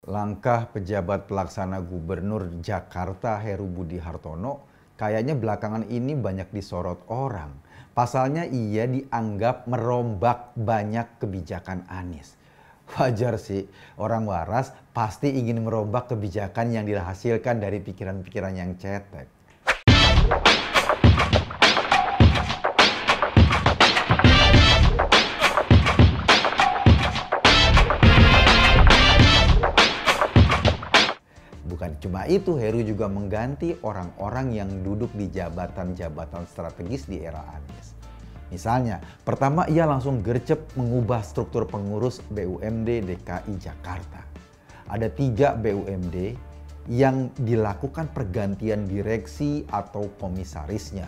Langkah pejabat pelaksana Gubernur Jakarta Heru Budi Hartono kayaknya belakangan ini banyak disorot orang. Pasalnya ia dianggap merombak banyak kebijakan Anies. Wajar sih, orang waras pasti ingin merombak kebijakan yang dihasilkan dari pikiran-pikiran yang cetek. Bukan cuma itu, Heru juga mengganti orang-orang yang duduk di jabatan-jabatan strategis di era Anies. Misalnya, pertama ia langsung gercep mengubah struktur pengurus BUMD DKI Jakarta. Ada 3 BUMD yang dilakukan pergantian direksi atau komisarisnya.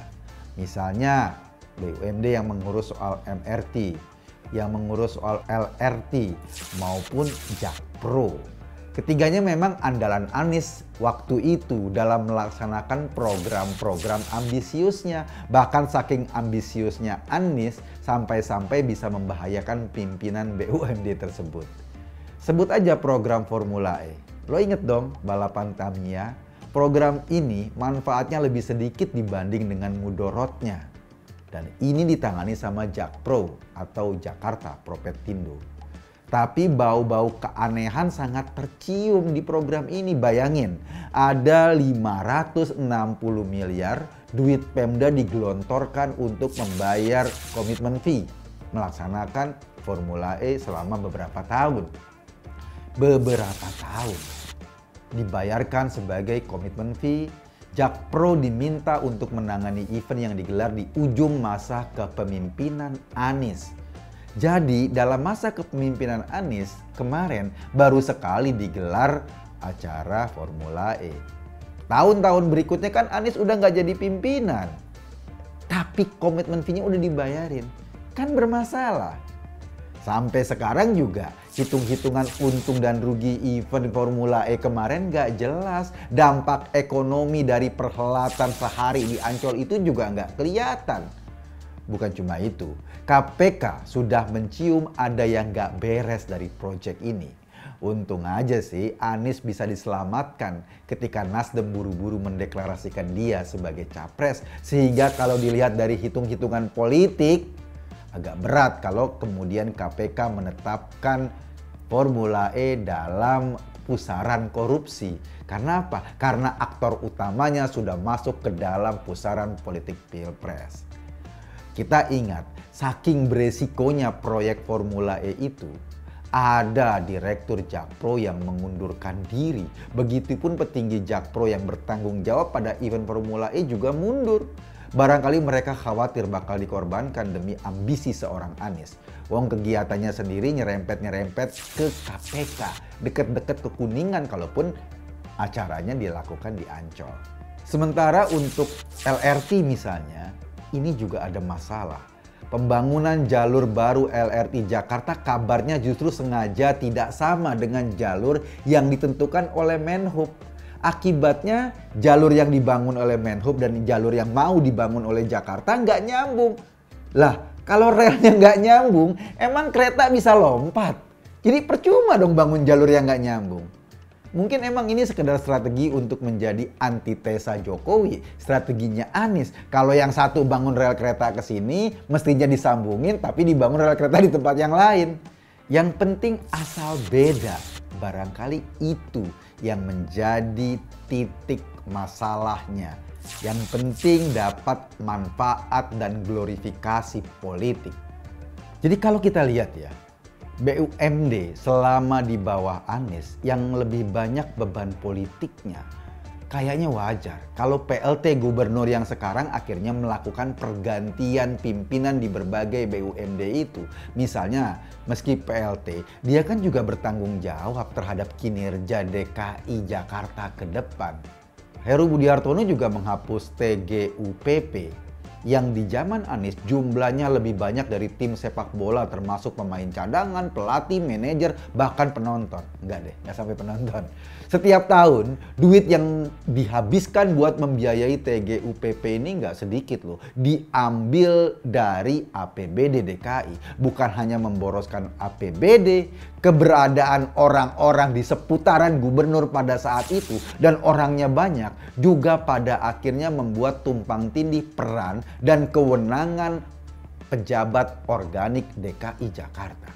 Misalnya, BUMD yang mengurus soal MRT, yang mengurus soal LRT, maupun Jakpro. Ketiganya memang andalan Anies waktu itu dalam melaksanakan program-program ambisiusnya. Bahkan saking ambisiusnya Anies sampai-sampai bisa membahayakan pimpinan BUMD tersebut. Sebut aja program Formula E. Lo inget dong balapan Tamiya? Program ini manfaatnya lebih sedikit dibanding dengan mudorotnya. Dan ini ditangani sama Jakpro atau Jakarta Propetindo. Tapi bau-bau keanehan sangat tercium di program ini. Bayangin, ada 560 miliar duit Pemda digelontorkan untuk membayar komitmen fee melaksanakan Formula E selama beberapa tahun. Dibayarkan sebagai komitmen fee. Jakpro diminta untuk menangani event yang digelar di ujung masa kepemimpinan Anies. Jadi dalam masa kepemimpinan Anies kemarin baru sekali digelar acara Formula E. Tahun-tahun berikutnya kan Anies udah nggak jadi pimpinan. Tapi komitmen fee-nya udah dibayarin. Kan bermasalah. Sampai sekarang juga hitung-hitungan untung dan rugi event Formula E kemarin nggak jelas. Dampak ekonomi dari perhelatan sehari di Ancol itu juga nggak kelihatan. Bukan cuma itu, KPK sudah mencium ada yang gak beres dari proyek ini. Untung aja sih Anies bisa diselamatkan ketika Nasdem buru-buru mendeklarasikan dia sebagai capres. Sehingga kalau dilihat dari hitung-hitungan politik, agak berat kalau kemudian KPK menetapkan Formula E dalam pusaran korupsi. Karena apa? Karena aktor utamanya sudah masuk ke dalam pusaran politik Pilpres. Kita ingat, saking beresikonya proyek Formula E itu, ada direktur Jakpro yang mengundurkan diri. Begitupun petinggi Jakpro yang bertanggung jawab pada event Formula E juga mundur. Barangkali mereka khawatir bakal dikorbankan demi ambisi seorang Anies. Wong kegiatannya sendiri nyerempet-nyerempet ke KPK, deket-deket ke Kuningan kalaupun acaranya dilakukan di Ancol. Sementara untuk LRT misalnya, ini juga ada masalah. Pembangunan jalur baru LRT Jakarta kabarnya justru sengaja tidak sama dengan jalur yang ditentukan oleh Menhub. Akibatnya jalur yang dibangun oleh Menhub dan jalur yang mau dibangun oleh Jakarta nggak nyambung. Lah, kalau relnya nggak nyambung, emang kereta bisa lompat? Jadi percuma dong bangun jalur yang nggak nyambung. Mungkin emang ini sekedar strategi untuk menjadi antitesa Jokowi. Strateginya Anies. Kalau yang satu bangun rel kereta ke sini, mestinya disambungin tapi dibangun rel kereta di tempat yang lain. Yang penting asal beda. Barangkali itu yang menjadi titik masalahnya. Yang penting dapat manfaat dan glorifikasi politik. Jadi kalau kita lihat ya, BUMD selama di bawah Anies yang lebih banyak beban politiknya, kayaknya wajar kalau PLT gubernur yang sekarang akhirnya melakukan pergantian pimpinan di berbagai BUMD itu. Misalnya, meski PLT, dia kan juga bertanggung jawab terhadap kinerja DKI Jakarta ke depan. Heru Budi Hartono juga menghapus TGUPP. yang di zaman Anies jumlahnya lebih banyak dari tim sepak bola termasuk pemain cadangan, pelatih, manajer, bahkan penonton. Enggak deh, nggak sampai penonton. Setiap tahun, duit yang dihabiskan buat membiayai TGUPP ini nggak sedikit loh. Diambil dari APBD DKI. Bukan hanya memboroskan APBD, keberadaan orang-orang di seputaran gubernur pada saat itu dan orangnya banyak juga pada akhirnya membuat tumpang tindih peran dan kewenangan pejabat organik DKI Jakarta.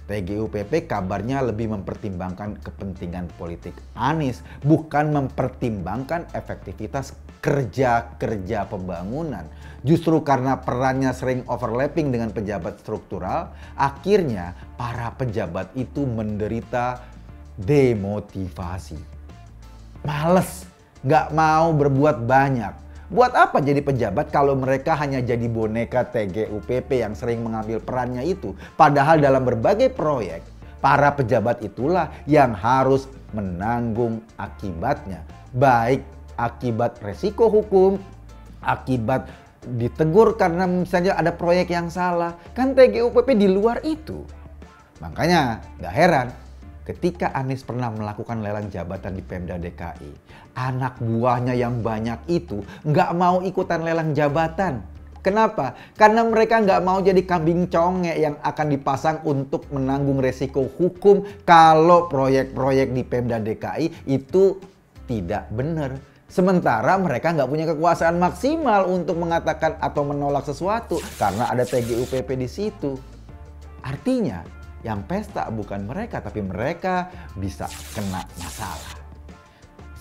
TGUPP kabarnya lebih mempertimbangkan kepentingan politik Anies, bukan mempertimbangkan efektivitas kerja-kerja pembangunan. Justru karena perannya sering overlapping dengan pejabat struktural, akhirnya para pejabat itu menderita demotivasi. Males, nggak mau berbuat banyak. Buat apa jadi pejabat kalau mereka hanya jadi boneka TGUPP yang sering mengambil perannya itu? Padahal dalam berbagai proyek, para pejabat itulah yang harus menanggung akibatnya. Baik akibat resiko hukum, akibat ditegur karena misalnya ada proyek yang salah. Kan TGUPP di luar itu. Makanya nggak heran ketika Anies pernah melakukan lelang jabatan di Pemda DKI, anak buahnya yang banyak itu nggak mau ikutan lelang jabatan. Kenapa? Karena mereka nggak mau jadi kambing conge yang akan dipasang untuk menanggung resiko hukum kalau proyek-proyek di Pemda DKI itu tidak benar. Sementara mereka nggak punya kekuasaan maksimal untuk mengatakan atau menolak sesuatu karena ada TGUPP di situ. Artinya, yang pesta bukan mereka, tapi mereka bisa kena masalah.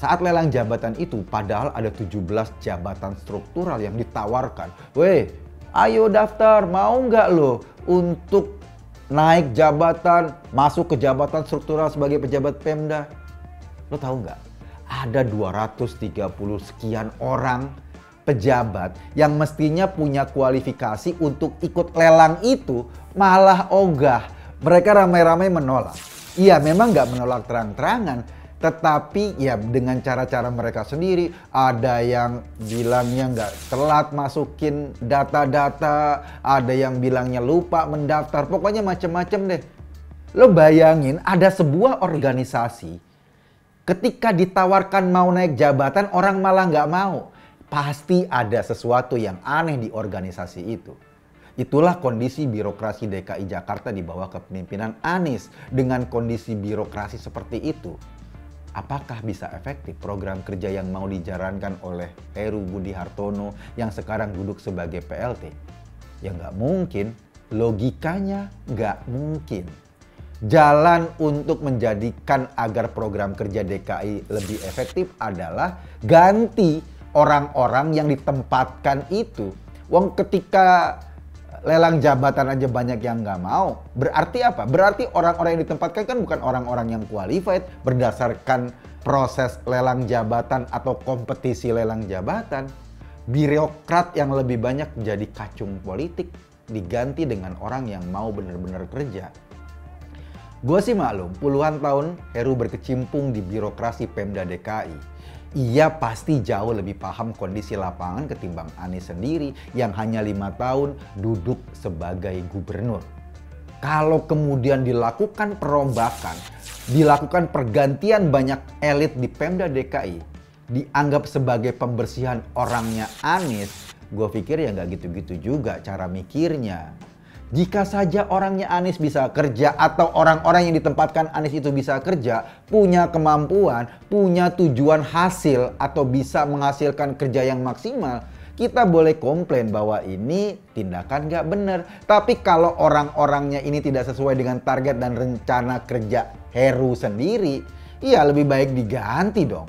Saat lelang jabatan itu, padahal ada 17 jabatan struktural yang ditawarkan. Weh, ayo daftar, mau nggak lo untuk naik jabatan, masuk ke jabatan struktural sebagai pejabat Pemda? Lo tahu nggak? Ada 230 sekian orang pejabat yang mestinya punya kualifikasi untuk ikut lelang itu, malah ogah. Mereka ramai-ramai menolak. Iya, memang nggak menolak terang-terangan, tetapi ya dengan cara-cara mereka sendiri. Ada yang bilangnya nggak telat masukin data-data, ada yang bilangnya lupa mendaftar, pokoknya macem-macem deh. Lo bayangin ada sebuah organisasi, ketika ditawarkan mau naik jabatan, orang malah nggak mau. Pasti ada sesuatu yang aneh di organisasi itu. Itulah kondisi birokrasi DKI Jakarta di bawah kepemimpinan Anies. Dengan kondisi birokrasi seperti itu, apakah bisa efektif program kerja yang mau dijalankan oleh Heru Budi Hartono yang sekarang duduk sebagai PLT? Ya nggak mungkin, logikanya nggak mungkin. Jalan untuk menjadikan agar program kerja DKI lebih efektif adalah ganti orang-orang yang ditempatkan itu. Wong ketika lelang jabatan aja banyak yang nggak mau. Berarti apa? Berarti orang-orang yang ditempatkan kan bukan orang-orang yang qualified berdasarkan proses lelang jabatan atau kompetisi lelang jabatan. Birokrat yang lebih banyak jadi kacung politik diganti dengan orang yang mau benar-benar kerja. Gue sih maklum, puluhan tahun Heru berkecimpung di birokrasi Pemda DKI. Ia pasti jauh lebih paham kondisi lapangan ketimbang Anies sendiri yang hanya 5 tahun duduk sebagai gubernur. Kalau kemudian dilakukan perombakan, dilakukan pergantian banyak elit di Pemda DKI, dianggap sebagai pembersihan orangnya Anies, gue pikir ya nggak gitu-gitu juga cara mikirnya. Jika saja orangnya Anies bisa kerja atau orang-orang yang ditempatkan Anies itu bisa kerja, punya kemampuan, punya tujuan hasil atau bisa menghasilkan kerja yang maksimal, kita boleh komplain bahwa ini tindakan nggak benar. Tapi kalau orang-orangnya ini tidak sesuai dengan target dan rencana kerja Heru sendiri, ya lebih baik diganti dong.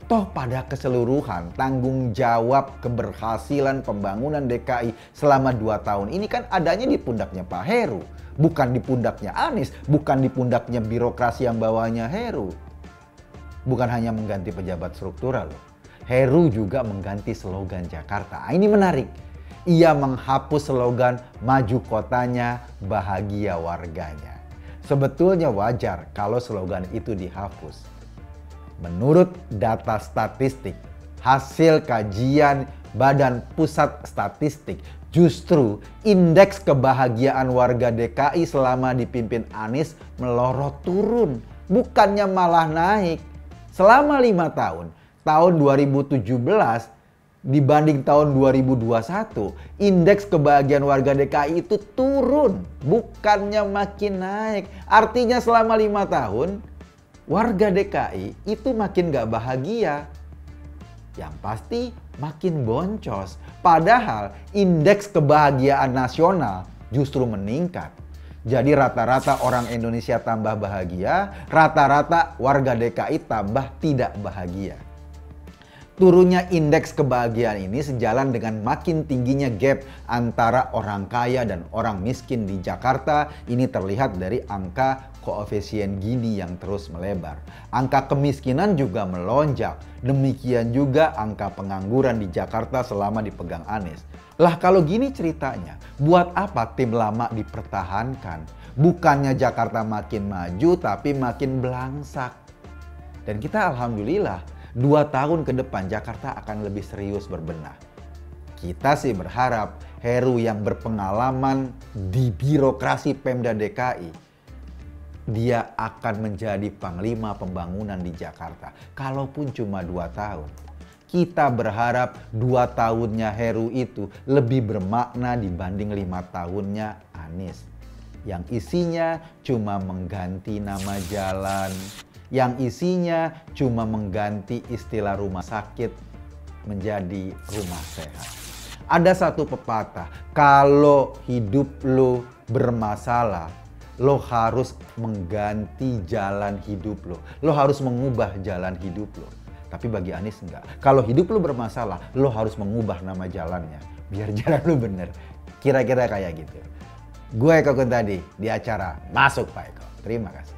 Toh pada keseluruhan tanggung jawab keberhasilan pembangunan DKI selama 2 tahun ini kan adanya di pundaknya Pak Heru. Bukan di pundaknya Anies, bukan di pundaknya birokrasi yang bawahnya Heru. Bukan hanya mengganti pejabat struktural loh. Heru juga mengganti slogan Jakarta. Ini menarik. Ia menghapus slogan maju kotanya, bahagia warganya. Sebetulnya wajar kalau slogan itu dihapus. Menurut data statistik, hasil kajian Badan Pusat Statistik, justru indeks kebahagiaan warga DKI selama dipimpin Anies melorot turun, bukannya malah naik. Selama 5 tahun, tahun 2017 dibanding tahun 2021, indeks kebahagiaan warga DKI itu turun, bukannya makin naik. Artinya selama 5 tahun, warga DKI itu makin gak bahagia. Yang pasti makin boncos. Padahal indeks kebahagiaan nasional justru meningkat. Jadi rata-rata orang Indonesia tambah bahagia, rata-rata warga DKI tambah tidak bahagia. Turunnya indeks kebahagiaan ini sejalan dengan makin tingginya gap antara orang kaya dan orang miskin di Jakarta. Ini terlihat dari angka koefisien Gini yang terus melebar. Angka kemiskinan juga melonjak. Demikian juga angka pengangguran di Jakarta selama dipegang Anies. Lah kalau gini ceritanya, buat apa tim lama dipertahankan? Bukannya Jakarta makin maju tapi makin belangsak. Dan kita alhamdulillah 2 tahun ke depan Jakarta akan lebih serius berbenah. Kita sih berharap Heru yang berpengalaman di birokrasi Pemda DKI, dia akan menjadi panglima pembangunan di Jakarta. Kalaupun cuma 2 tahun. Kita berharap 2 tahunnya Heru itu lebih bermakna dibanding 5 tahunnya Anies. Yang isinya cuma mengganti nama jalan, yang isinya cuma mengganti istilah rumah sakit menjadi rumah sehat. Ada satu pepatah, kalau hidup lo bermasalah, lo harus mengganti jalan hidup lo. Lo harus mengubah jalan hidup lo. Tapi bagi Anies enggak. Kalau hidup lo bermasalah, lo harus mengubah nama jalannya. Biar jalan lo bener. Kira-kira kayak gitu. Gue Eko Kuntadi di acara Masuk Pak Eko. Terima kasih.